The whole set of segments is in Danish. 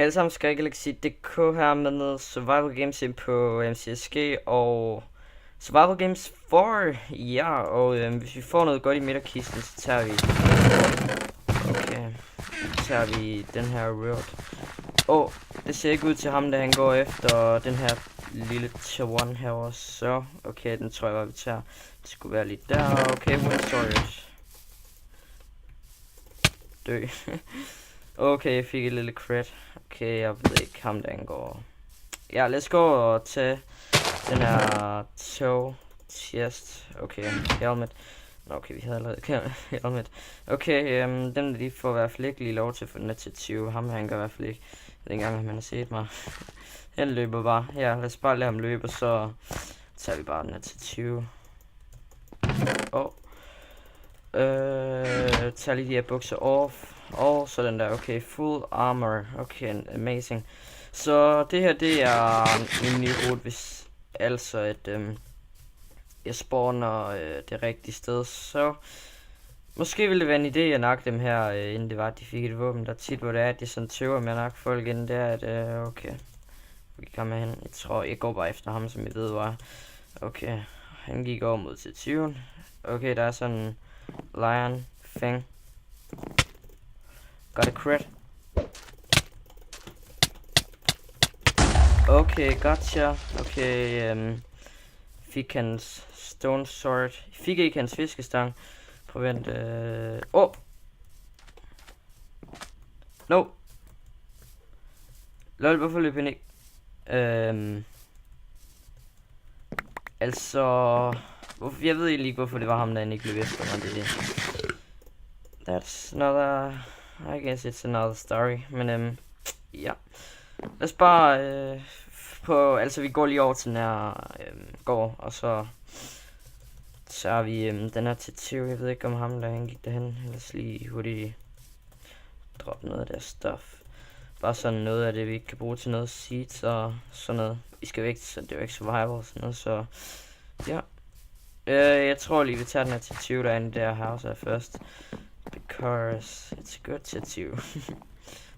Alle sammen skal Galaxy.dk her med Survival Games ind på MCSG og Survival Games 4. Ja, og hvis vi får noget godt i midterkisten, så tager vi... Okay, så tager vi den her road. Det ser ikke ud til ham, da han går efter den her lille T1 herovre. Så, okay, den tror jeg bare, vi tager. Det skulle være lige der. Okay, Windstorage. Dø. Okay, jeg fik et lille crit. Okay, jeg ved ikke ham, der går. Ja, let's go og tage den her toe chest. Okay, helmet. Nå, okay, vi havde allerede helmet. Okay, den lige får i hvert fald ikke lige lov til at få den til 20. Ham han gør i hvert fald ikke. Den gang, han har set mig. Han løber bare. Ja, lad os bare lade ham løbe, så tager vi bare den til 20. Tager lige de her bukser off. Og så den der, okay, full armor. Okay, amazing. Så det her, det er min nye rute, hvis altså at jeg spawner det rigtige sted. Så måske ville det være en idé at nakke dem her, inden det var, at de fik et våben. Der tit, hvor det er, at de sådan tøver med at nakke folk inden, det er, at okay. Vi kan komme hen. Jeg tror, jeg går bare efter ham, som jeg ved var. Okay, han gik over mod til 20. Okay, der er sådan lion thing. Got a crit. Okay, gotcha. Okay, fik hans stone sword. Fik ikke hans fiskestang. Prøv at vente. No. Lol, hvorfor løb han ikke? Altså... Jeg ved egentlig ikke, hvorfor det var ham, der ikke løb efter mig. That's another... I guess it's another story. Men ja. Lad os bare altså vi går lige over til den her gård, og så tager vi den her til 20. Jeg ved ikke om ham, der han gik derhen. Lad os lige hurtigt droppe noget af deres stuff. Bare sådan noget af det, vi ikke kan bruge til noget seeds og sådan noget. Vi skal væk, så det er jo ikke survival og sådan noget, så ja. Jeg tror lige, vi tager den her til 20 derinde, der house er først. Because it's a good tattoo.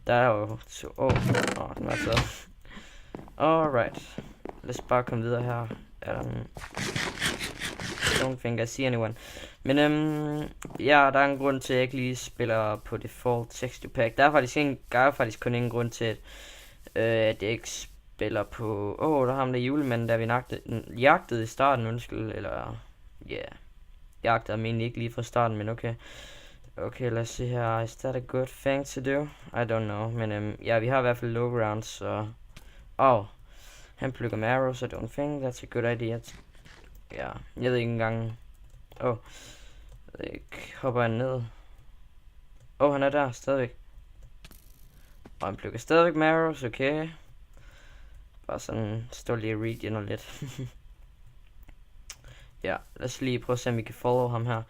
Der er jo to... den var så... Alright. Lad os bare komme videre her. Don't think I see anyone. Men ja, der er en grund til, at jeg ikke lige spiller på default texture pack. Der er faktisk kun en grund til, at jeg ikke spiller på... der har ham der julemanden, der vi jagtede i starten, undskyld. Eller... Ja. Yeah. Jagtede ham egentlig ikke lige fra starten, men okay. Okay, lad os se her. Is that a good thing to do? I don't know. Men ja, vi har i hvert fald low rounds, så... han plukker med arrows. I don't think that's a good idea. Ja, jeg ved ikke engang... hopper han ned? Han er der stadigvæk. Og han plukker stadigvæk med arrows, okay. Bare sådan, står lige og regioner lidt. Ja, lad os lige prøve at se, om vi kan follow ham her.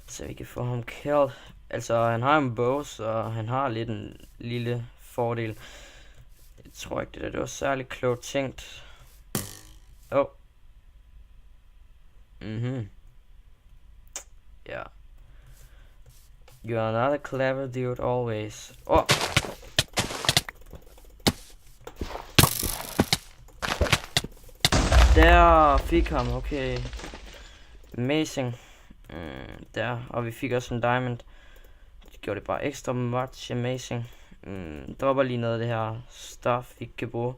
Så vi kan få ham killed. Altså, han har en bow, så han har lidt en lille fordel. Jeg tror ikke, det var særlig klogt tænkt. Ja. You are not a clever dude always. Der fik ham, okay. Amazing. Der, og vi fik også en diamond. Det gjorde det bare ekstra much amazing. Dropper lige noget af det her stuff, vi kan bruge.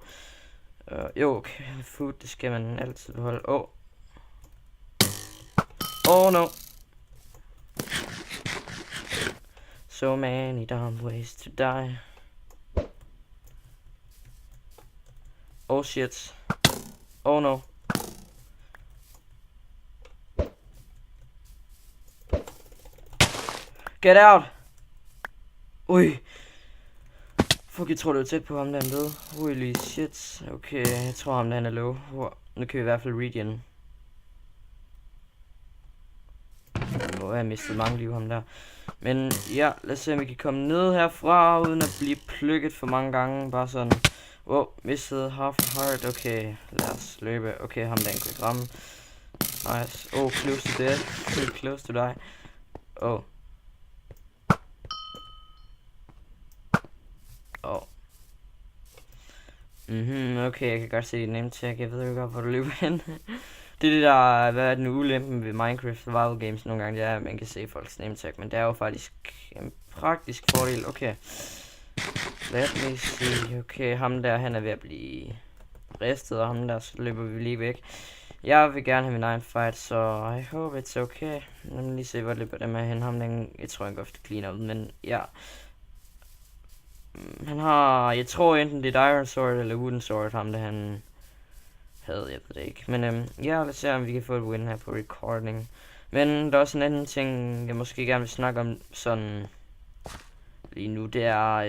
Okay, food, det skal man altid beholde. No. So many dumb ways to die. Shit. No. Get out! Ui. Fuck, jeg tror det var tæt på ham, der han døde. Holy shit. Okay, jeg tror ham, der han er low. Nu kan vi i hvert fald regen. Nu har jeg mistet mange liv ham der. Men ja, lad os se om vi kan komme ned herfra, uden at blive plukket for mange gange. Bare sådan. Mistet half a heart. Okay, lad os løbe. Okay, ham der han kunne ikke ramme. Nice. Close to death. Close to die. Okay, jeg kan godt se dit name tag. Jeg ved jo godt, hvor du løber hen. Det er det der, hvad er den ulempen ved Minecraft Survival Games nogle gange, det er, at man kan se folks name tag, men det er jo faktisk en praktisk fordel. Okay. Let me see. Okay, ham der, han er ved at blive ristet, og ham der, så løber vi lige væk. Jeg vil gerne have min egen fight, så I hope it's okay. Lad mig lige se, hvor løber det med hen. Ham den, jeg tror, han går efter clean up, men ja. Han har, jeg tror enten det er Iron Sword eller Wooden Sword, ham der han havde, jeg ved det ikke. Men ja, lad os se om vi kan få et win her på recording. Men der er også en anden ting, jeg måske gerne vil snakke om sådan lige nu, det er,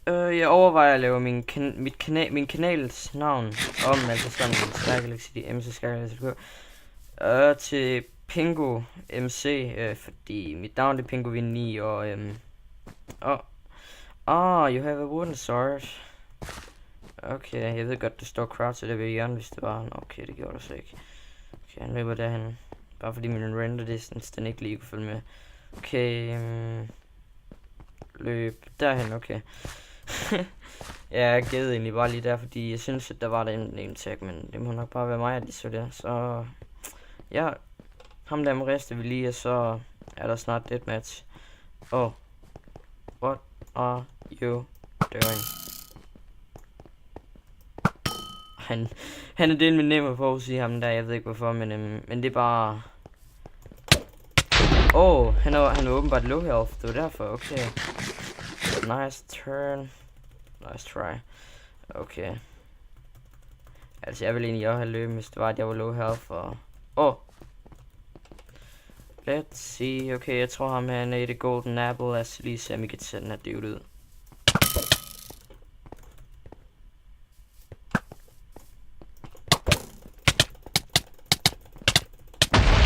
jeg overvejer at lave min kanals navn om, altså sådan Sky Galaxy MC Sky Galaxy til Pingo MC, fordi mit navn er Pingovin 9, og you have a wooden sword. Okay, jeg ved godt, der står crowd til det ved hjørnet, hvis det var. Okay, det gjorde det så ikke. Okay, han løber derhen. Bare fordi min render distance, den ikke lige kunne følge med. Okay, løb derhen, okay. Ja, jeg gædede egentlig bare lige der, fordi jeg synes, at der var der en tag, men det må nok bare være mig, at de så der. Så ja, ham der må riste vi lige, og så er der snart deathmatch. Oh, what are you doing? Han er del med nemmer på at sige ham der, jeg ved ikke hvorfor, men det er bare... han er åbenbart low health, det var derfor, okay. Nice turn. Nice try. Okay. Altså jeg ville egentlig også have løbet, hvis det var, at jeg var low health, og... Let's see, okay, jeg tror ham her er i det golden apple, lad os lige se om vi kan sætte den her dude ud.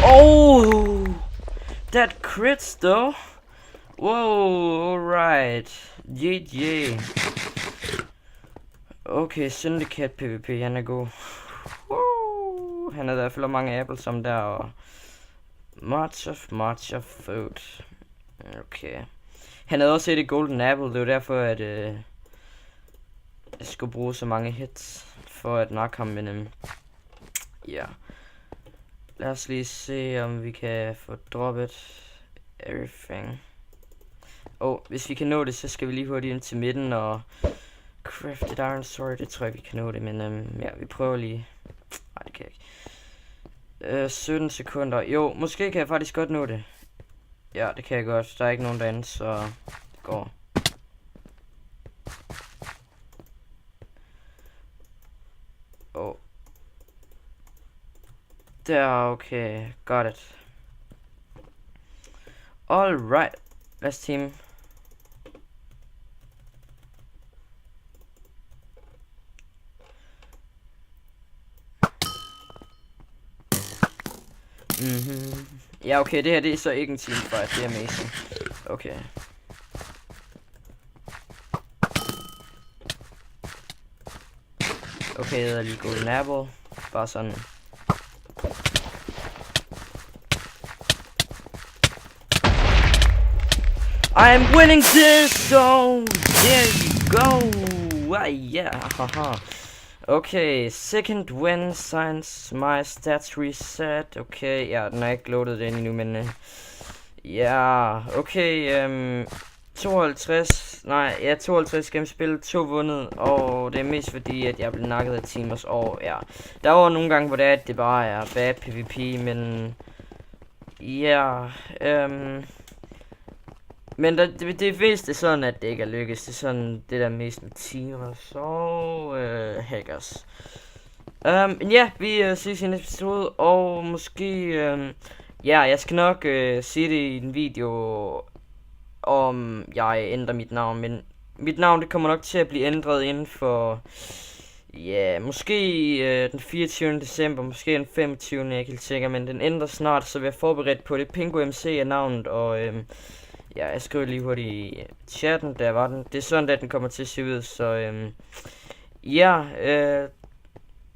Oh, that crits though. Whoa, alright. GG. Okay, Syndicate PvP, han er god. Han har i hvert fald mange apples som der, og much of food. Okay. Han havde også et golden apple, det var derfor, at jeg skulle bruge så mange hits for at nok ham, men ja. Lad os lige se, om vi kan få droppet everything. Hvis vi kan nå det, så skal vi lige hurtigt ind til midten og crafted iron sword. Det tror jeg, vi kan nå det, men ja, vi prøver lige. Nej, det kan jeg ikke. 17 sekunder. Jo, måske kan jeg faktisk godt nå det. Ja, det kan jeg godt. Der er ikke nogen derinde, så det går. Der, okay. Got it. Alright. Last team. Ja, okay, det her det er så ikke en teamfight, det er amazing. Okay. Okay, jeg hedder lige golden apple. Bare sådan. I'm winning this, so there you go. Yeah, haha. Okay, second win since my stats reset. Okay, ja, den er ikke loadet ind endnu, men ja, okay, 52 gennem spillet, 2 vundet, og det er mest fordi, at jeg blev nakket af teamers, og ja, der var nogle gange, hvor det er, at det bare er bad PvP, men ja, men det vigtigste er sådan, at det ikke er lykkes. Det er sådan det der mest med teamers og hackers. Ja, vi ses i næste episode, og måske, ja, jeg skal nok sige det i en video, om jeg ændrer mit navn, men mit navn det kommer nok til at blive ændret inden for, ja, måske den 24. december, måske den 25. jeg er ikke helt sikker, men den ændrer snart, så vi er forberedt på det. Pingo MC er navnet, og ja, jeg skriver lige hurtigt i chatten, der var den. Det er sådan, at den kommer til at se ud, så ja,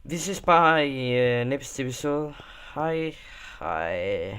vi ses bare i næste episode. Hej, hej.